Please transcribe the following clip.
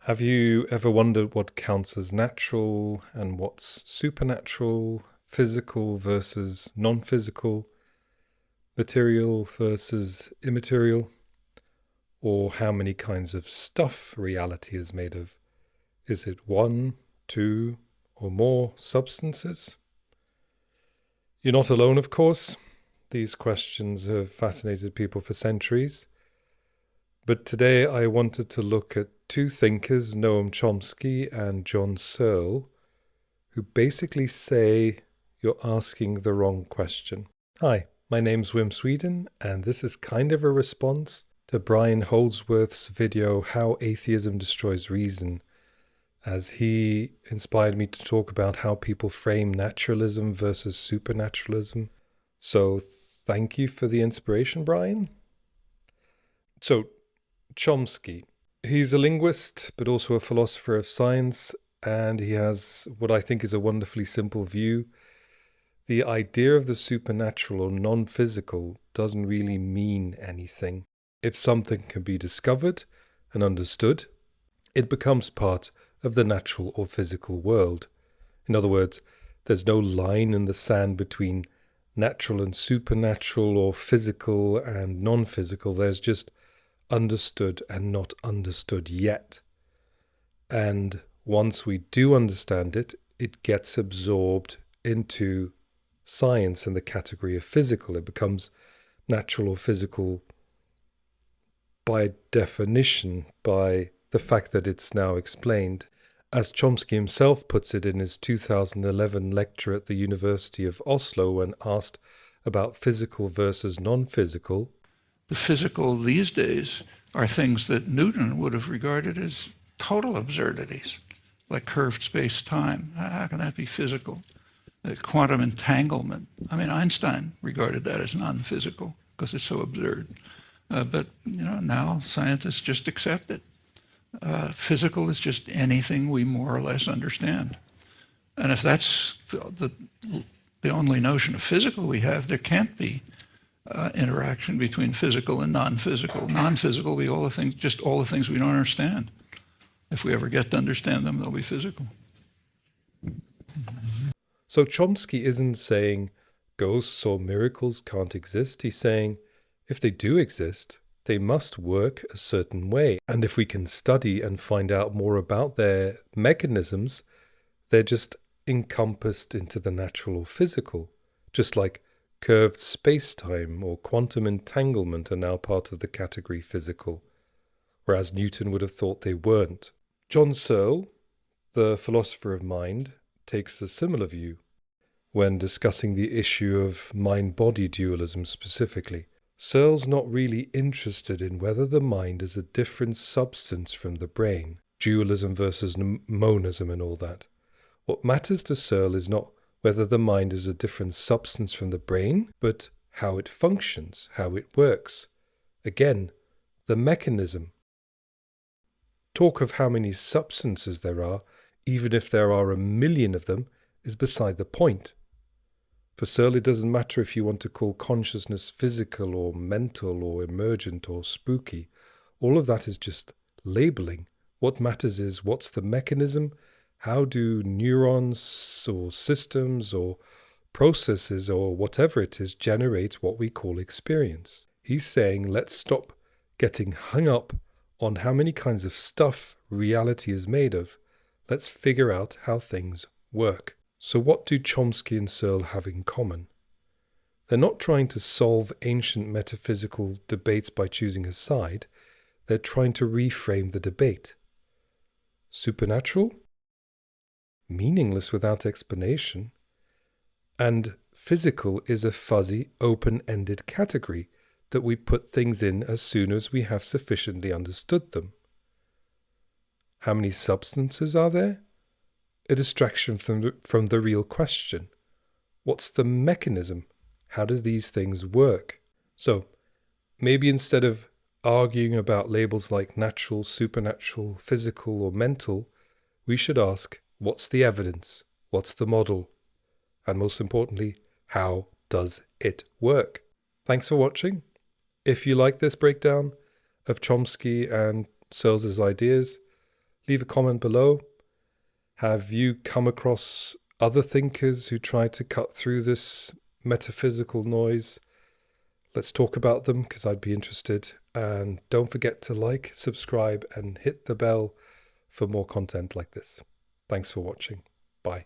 Have you ever wondered what counts as natural and what's supernatural, physical versus non-physical, material versus immaterial, or how many kinds of stuff reality is made of? Is it one, two, or more substances? You're not alone, of course. These questions have fascinated people for centuries. But today I wanted to look at two thinkers, Noam Chomsky and John Searle, who basically say you're asking the wrong question. Hi, my name's Wim Sweden, and this is kind of a response to Brian Holdsworth's video, How Atheism Destroys Reason, as he inspired me to talk about how people frame naturalism versus supernaturalism. So thank you for the inspiration, Brian. So, Chomsky. He's a linguist, but also a philosopher of science, and he has what I think is a wonderfully simple view. The idea of the supernatural or non-physical doesn't really mean anything. If something can be discovered and understood, it becomes part of the natural or physical world. In other words, there's no line in the sand between natural and supernatural or physical and non-physical. There's just understood and not understood yet. And once we do understand it, it gets absorbed into science in the category of physical. It becomes natural or physical by definition, by the fact that it's now explained. As Chomsky himself puts it in his 2011 lecture at the University of Oslo when asked about physical versus non-physical, the physical these days are things that Newton would have regarded as total absurdities, like curved space-time. How can that be physical? Quantum entanglement. I mean, Einstein regarded that as non-physical because it's so absurd. But now scientists just accept it. Physical is just anything we more or less understand. And if that's the only notion of physical we have, there can't be interaction between physical and non-physical. Non-physical will be all the things we don't understand. If we ever get to understand them, they'll be physical. So Chomsky isn't saying ghosts or miracles can't exist. He's saying if they do exist, they must work a certain way. And if we can study and find out more about their mechanisms, they're just encompassed into the natural or physical, just like curved space-time or quantum entanglement are now part of the category physical, whereas Newton would have thought they weren't. John Searle, the philosopher of mind, takes a similar view when discussing the issue of mind-body dualism specifically. Searle's not really interested in whether the mind is a different substance from the brain, dualism versus monism and all that. What matters to Searle is not whether the mind is a different substance from the brain, but how it functions, how it works. Again, the mechanism. Talk of how many substances there are, even if there are 1,000,000 of them, is beside the point. For Searle, it doesn't matter if you want to call consciousness physical or mental or emergent or spooky. All of that is just labeling. What matters is what's the mechanism. How do neurons or systems or processes or whatever it is generate what we call experience? He's saying let's stop getting hung up on how many kinds of stuff reality is made of. Let's figure out how things work. So what do Chomsky and Searle have in common? They're not trying to solve ancient metaphysical debates by choosing a side. They're trying to reframe the debate. Supernatural? Meaningless without explanation, and physical is a fuzzy, open-ended category that we put things in as soon as we have sufficiently understood them. How many substances are there? A distraction from the real question. What's the mechanism? How do these things work? So, maybe instead of arguing about labels like natural, supernatural, physical, or mental, we should ask, what's the evidence? What's the model? And most importantly, how does it work? Thanks for watching. If you like this breakdown of Chomsky and Searle's ideas, Leave a comment below. Have you come across other thinkers who try to cut through this metaphysical noise? Let's talk about them, because I'd be interested. And don't forget to like, subscribe, and hit the bell for more content like this. Thanks for watching. Bye.